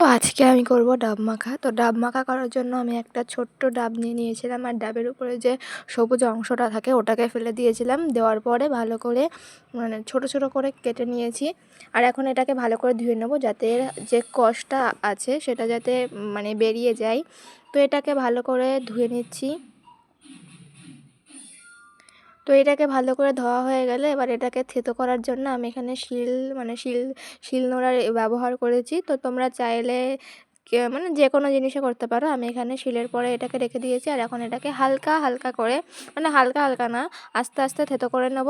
তো আজকে আমি করব ডাব মাখা। তো ডাব মাখা করার জন্য আমি একটা ছোট্ট ডাব নিয়েছিলাম, আর ডাবের উপরে যে সবুজ অংশটা থাকে ওটাকে ফেলে দিয়েছিলাম। দেওয়ার পরে ভালো করে ছোট ছোট করে কেটে নিয়েছি। আর এখন এটাকে ভালো করে ধুয়ে নেব, যাতে এর যে কষটা আছে সেটা যাতে বেরিয়ে যায়। তো এটাকে ভালো করে ধুয়ে নিচ্ছি। তো এটাকে ভালো করে ধোয়া হয়ে গেলে এবার এটাকে থেতো করার জন্য আমি এখানে শিলনোড়ার ব্যবহার করেছি। তো তোমরা চাইলে যে কোনো জিনিসে করতে পারো। আমি এখানে শিলের পরে এটাকে রেখে দিয়েছি, আর এখন এটাকে হালকা হালকা করে হালকা হালকা না, আস্তে আস্তে থেতো করে নেব,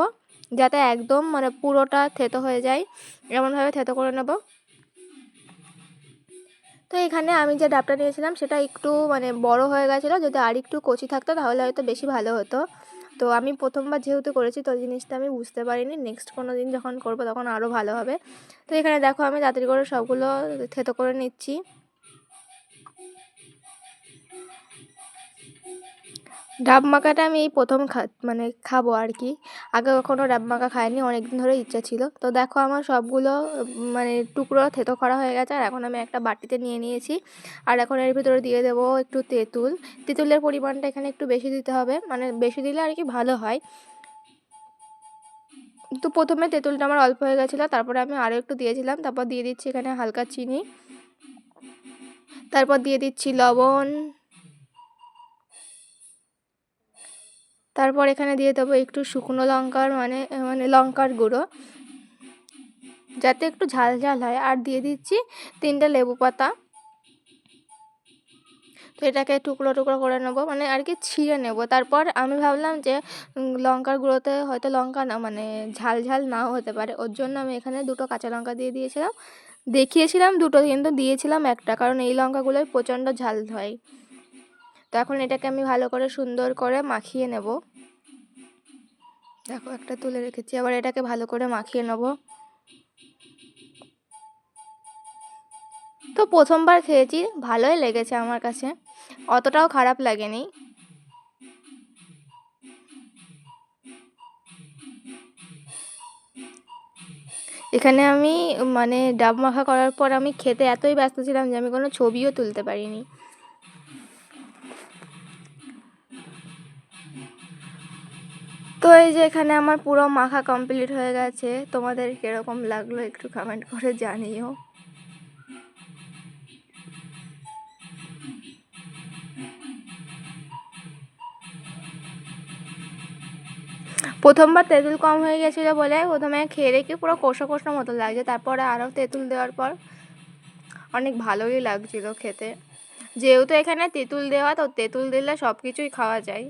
যাতে একদম পুরোটা থেতো হয়ে যায়, এমনভাবে থেতো করে নেব। তো এখানে আমি যে ডাবটা নিয়েছিলাম সেটা একটু বড় হয়ে গেছিলো। যদি আর একটু কচি থাকতো তাহলে হয়তো বেশি ভালো হতো। তো আমি প্রথমবার যেহেতু করেছি তো জিনিসটা আমি বুঝতে পারিনি। নেক্সট কোনো দিন যখন করবো তখন আরও ভালো হবে। তো এখানে দেখো আমি তাড়াতাড়ি করে সবগুলো থেতো করে নিচ্ছি। ডাব মাখাটা আমি এই প্রথম খাবো আর কি। আগে কখনো ডাব মাখা খাইনি, অনেকদিন ধরে ইচ্ছা ছিল। তো দেখো আমার সবগুলো টুকরো থেতো করা হয়ে গেছে, আর এখন আমি একটা বাটিতে নিয়ে নিয়েছি। আর এখন এর ভিতরে দিয়ে দেবো একটু তেঁতুলের পরিমাণটা এখানে একটু বেশি দিতে হবে, বেশি দিলে আর কি ভালো হয়। তো প্রথমে তেঁতুলটা আমার অল্প হয়ে গেছিলো, তারপরে আমি আরও একটু দিয়েছিলাম। তারপর দিয়ে দিচ্ছি এখানে হালকা চিনি, তারপর দিয়ে দিচ্ছি লবণ, তারপর এখানে দিয়ে দেবো একটু শুকনো লঙ্কার লঙ্কার গুঁড়ো, যাতে একটু ঝাল ঝাল হয়। আর দিয়ে দিচ্ছি 3টে লেবু পাতা। তো এটাকে টুকরো টুকরো করে নেবো, আর কি ছিঁড়ে নেব। তারপর আমি ভাবলাম যে লঙ্কার গুঁড়োতে হয়তো লঙ্কা না ঝাল ঝাল নাও হতে পারে, ওর জন্য আমি এখানে 2টো কাঁচা লঙ্কা দিয়ে দিয়েছিলাম। দেখিয়েছিলাম 2টো, কিন্তু দিয়েছিলাম একটা, কারণ এই লঙ্কাগুলোই প্রচণ্ড ঝাল হয়। তো এখন এটাকে আমি ভালো করে সুন্দর করে মাখিয়ে নেব। দেখো একটা তুলে রেখেছি, আবার এটাকে ভালো করে মাখিয়ে নেব। তো প্রথমবার খেয়েছি, ভালোই লেগেছে আমার কাছে, অতটাও খারাপ লাগেনি। এখানে আমি ডাব মাখা করার পর আমি খেতে এতই ব্যস্ত ছিলাম যে আমি কোনো ছবিও তুলতে পারিনি। তো এই যে এখানে আমার পুরো মাখা কমপ্লিট হয়ে গেছে। তোমাদের কীরকম লাগলো একটু কমেন্ট করে জানিও। প্রথমবার তেঁতুল কম হয়ে গেছিলো বলে প্রথমে খেয়ে রেখে পুরো কষা কষা মতো লাগছে, তারপরে আরও তেঁতুল দেওয়ার পর অনেক ভালোই লাগছিলো খেতে। যেহেতু এখানে তেঁতুল দেওয়া, তো তেঁতুল দিলে সব কিছুই খাওয়া যায়।